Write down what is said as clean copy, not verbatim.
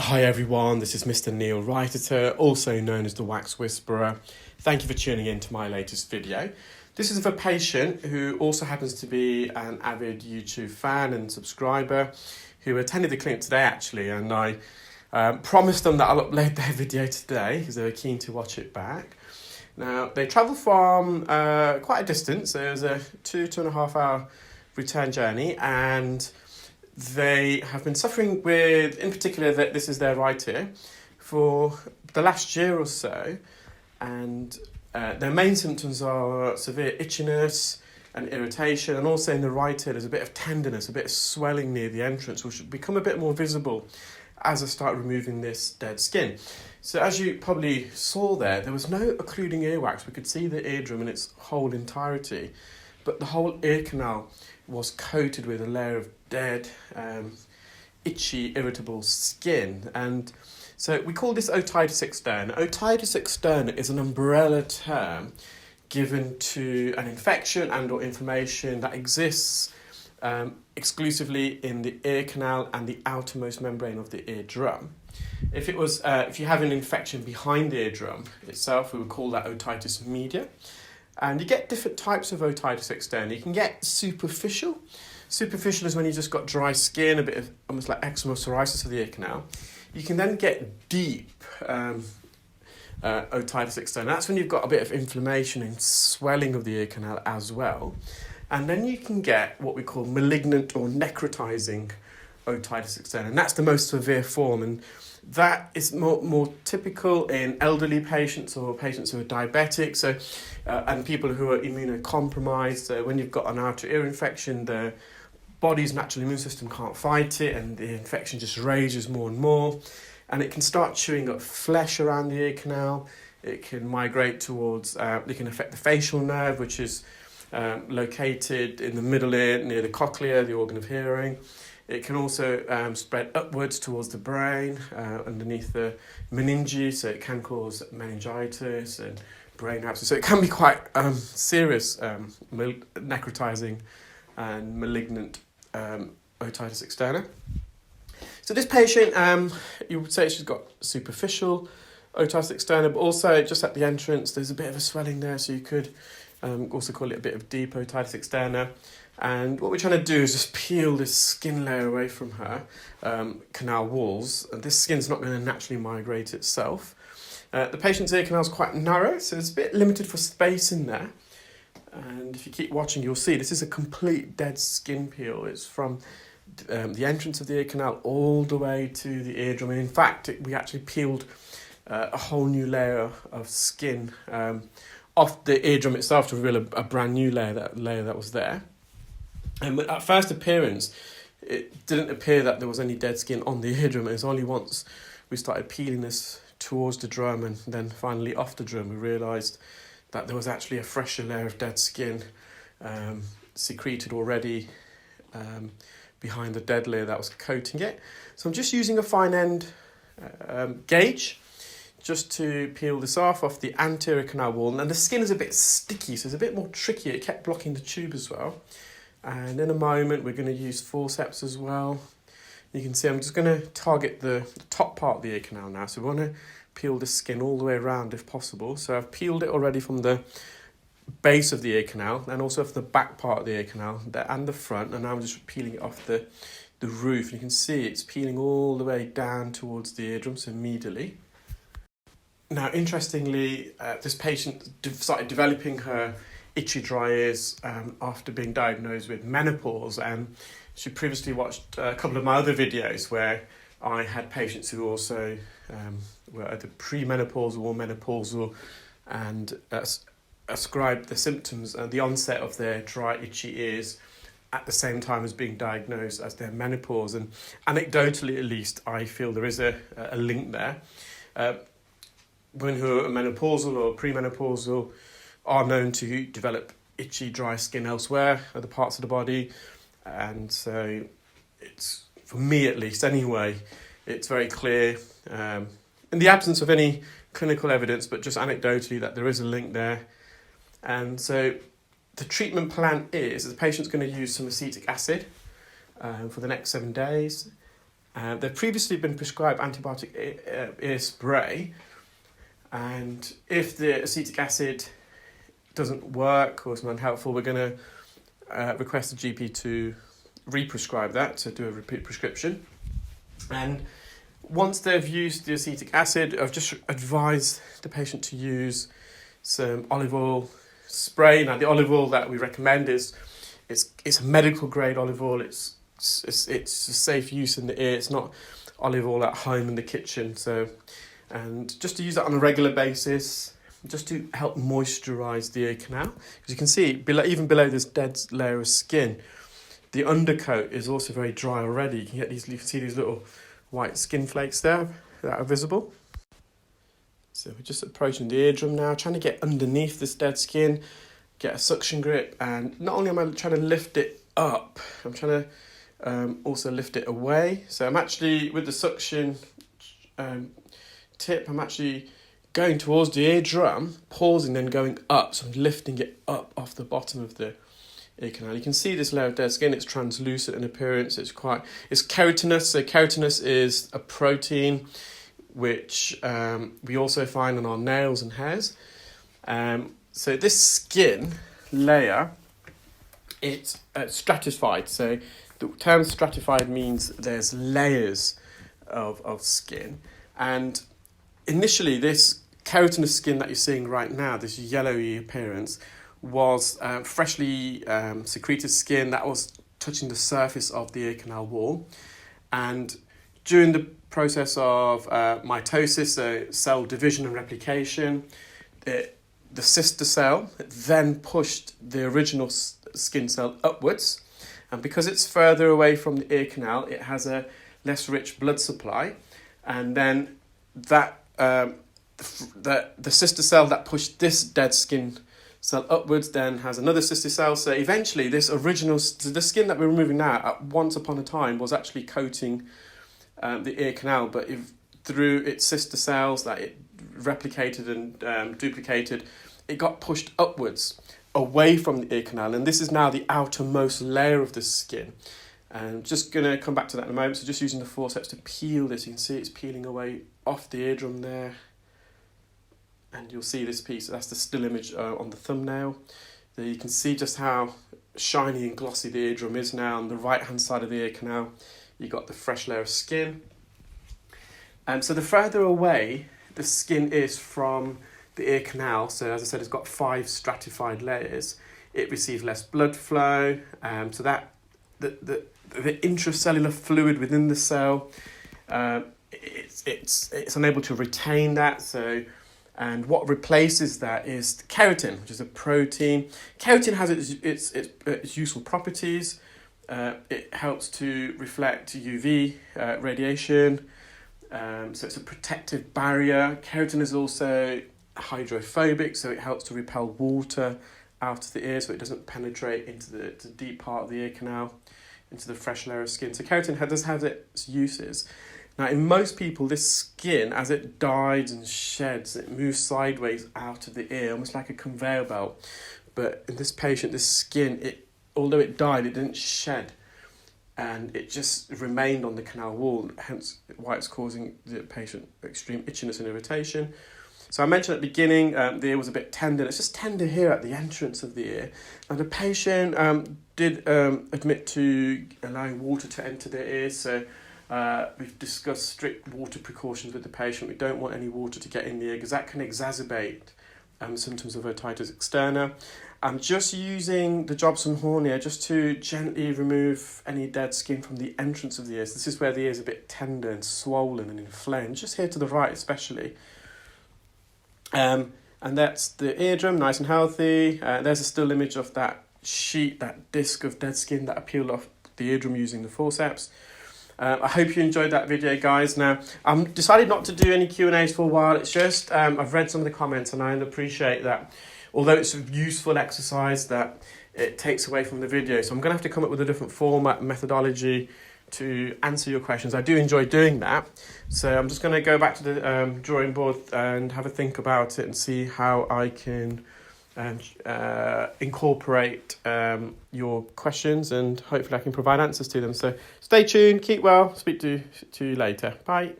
Hi everyone, this is Mr Neel Raithatha, also known as the Wax Whisperer. Thank you for tuning in to my latest video. This is of a patient who also happens to be an avid YouTube fan and subscriber who attended the clinic today actually, and I promised them that I'll upload their video today because they were keen to watch it back. Now, they travelled from quite a distance. It was a 2.5 hour return journey, and they have been suffering with, in particular, that this is their right ear, for the last year or so. And their main symptoms are severe itchiness and irritation. And also in the right ear, there's a bit of tenderness, a bit of swelling near the entrance, which will become a bit more visible as I start removing this dead skin. So as you probably saw there was no occluding earwax. We could see the eardrum in its whole entirety, but the whole ear canal was coated with a layer of dead, itchy, irritable skin. And so we call this otitis externa. Otitis externa is an umbrella term given to an infection and or inflammation that exists exclusively in the ear canal and the outermost membrane of the eardrum. If you have an infection behind the eardrum itself, we would call that otitis media. And you get different types of otitis externa. You can get superficial. Superficial is when you just got dry skin, a bit of almost like eczema or psoriasis of the ear canal. You can then get deep otitis externa. That's when you've got a bit of inflammation and swelling of the ear canal as well. And then you can get what we call malignant or necrotizing otitis externa. And that's the most severe form. And that is more typical in elderly patients or patients who are diabetic, and people who are immunocompromised. So when you've got an outer ear infection, the body's natural immune system can't fight it, and the infection just rages more and more. And it can start chewing up flesh around the ear canal. It can migrate towards, it can affect the facial nerve, which is located in the middle ear near the cochlea, the organ of hearing. It can also spread upwards towards the brain, underneath the meninges, so it can cause meningitis and brain abscess. So it can be quite serious necrotizing and malignant otitis externa. So this patient, you would say she's got superficial otitis externa, but also just at the entrance there's a bit of a swelling there, so you could also call it a bit of deep otitis externa. And what we're trying to do is just peel this skin layer away from her canal walls. And this skin's not going to naturally migrate itself. The patient's ear canal is quite narrow, so it's a bit limited for space in there. And if you keep watching, you'll see this is a complete dead skin peel. It's from the entrance of the ear canal all the way to the eardrum. And in fact, we actually peeled a whole new layer of skin off the eardrum itself to reveal a brand new layer that was there. And at first appearance, it didn't appear that there was any dead skin on the eardrum. It was only once we started peeling this towards the drum and then finally off the drum, we realised that there was actually a fresher layer of dead skin secreted already behind the dead layer that was coating it. So I'm just using a fine end gauge just to peel this off the anterior canal wall. And the skin is a bit sticky, so it's a bit more tricky. It kept blocking the tube as well. And in a moment, we're going to use forceps as well. You can see I'm just going to target the top part of the ear canal now. So we want to peel the skin all the way around if possible. So I've peeled it already from the base of the ear canal and also from the back part of the ear canal and the front. And now I'm just peeling it off the roof. You can see it's peeling all the way down towards the eardrum, so medially. Now, interestingly, this patient started developing her itchy dry ears after being diagnosed with menopause, and she previously watched a couple of my other videos where I had patients who also were either premenopausal or menopausal and ascribed the symptoms and the onset of their dry itchy ears at the same time as being diagnosed as their menopause. And anecdotally at least, I feel there is a link there. Women who are menopausal or premenopausal are known to develop itchy, dry skin elsewhere, other parts of the body. And so it's, for me at least anyway, it's very clear, in the absence of any clinical evidence, but just anecdotally, that there is a link there. And so the treatment plan is the patient's going to use some acetic acid for the next 7 days. They've previously been prescribed antibiotic ear spray, and if the acetic acid doesn't work or is unhelpful, we're going to request the GP to re-prescribe that, to do a repeat prescription. And once they've used the acetic acid, I've just advised the patient to use some olive oil spray. Now, the olive oil that we recommend is it's a medical grade olive oil. It's a safe use in the ear. It's not olive oil at home in the kitchen. So, and just to use that on a regular basis, just to help moisturize the ear canal. As you can see, even below this dead layer of skin, the undercoat is also very dry already. You can see these little white skin flakes there that are visible. So we're just approaching the eardrum now, trying to get underneath this dead skin, get a suction grip, and not only am I trying to lift it up, I'm trying to also lift it away. So I'm actually, with the suction tip, I'm actually going towards the eardrum, pausing, then going up. So I'm lifting it up off the bottom of the ear canal. You can see this layer of dead skin. It's translucent in appearance. It's keratinous. So keratinous is a protein which we also find on our nails and hairs. So this skin layer, it's stratified. So the term stratified means there's layers of skin. And initially, this keratinous skin that you're seeing right now, this yellowy appearance, was freshly secreted skin that was touching the surface of the ear canal wall. And during the process of mitosis, so cell division and replication, the sister cell then pushed the original skin cell upwards. And because it's further away from the ear canal, it has a less rich blood supply. And then that the sister cell that pushed this dead skin cell upwards then has another sister cell. So eventually the skin that we're removing now, at once upon a time, was actually coating the ear canal, but through its sister cells that it replicated and duplicated, it got pushed upwards away from the ear canal, and this is now the outermost layer of the skin. And just going to come back to that in a moment. So just using the forceps to peel this, you can see it's peeling away off the eardrum there. And you'll see this piece, that's the still image on the thumbnail. There you can see just how shiny and glossy the eardrum is now. On the right-hand side of the ear canal, you've got the fresh layer of skin. And so the further away the skin is from the ear canal, so as I said, it's got 5 stratified layers, it receives less blood flow, so that the intracellular fluid within the cell, it's unable to retain that. So, and what replaces that is keratin, which is a protein. Keratin has its useful properties. It helps to reflect UV radiation, so it's a protective barrier. Keratin is also hydrophobic, so it helps to repel water out of the ear, so it doesn't penetrate into the deep part of the ear canal, into the fresh layer of skin. So keratin does have its uses. Now, in most people, this skin, as it dies and sheds, it moves sideways out of the ear, almost like a conveyor belt. But in this patient, this skin, although it died, it didn't shed, and it just remained on the canal wall, hence why it's causing the patient extreme itchiness and irritation. So I mentioned at the beginning, the ear was a bit tender. It's just tender here at the entrance of the ear. And the patient did admit to allowing water to enter their ears. So we've discussed strict water precautions with the patient. We don't want any water to get in the ear because that can exacerbate symptoms of otitis externa. I'm just using the Jobson horn here just to gently remove any dead skin from the entrance of the ears. This is where the ear is a bit tender and swollen and inflamed, just here to the right especially. And that's the eardrum, nice and healthy. There's a still image of that sheet, that disc of dead skin that I peeled off the eardrum using the forceps. I hope you enjoyed that video, guys. Now, I've decided not to do any Q&As for a while. It's just, I've read some of the comments and I appreciate that. Although it's a useful exercise, that it takes away from the video. So I'm going to have to come up with a different format and methodology to answer your questions. I do enjoy doing that. So I'm just going to go back to the drawing board and have a think about it and see how I can and incorporate your questions, and hopefully I can provide answers to them. So stay tuned, keep well, speak to you later. Bye.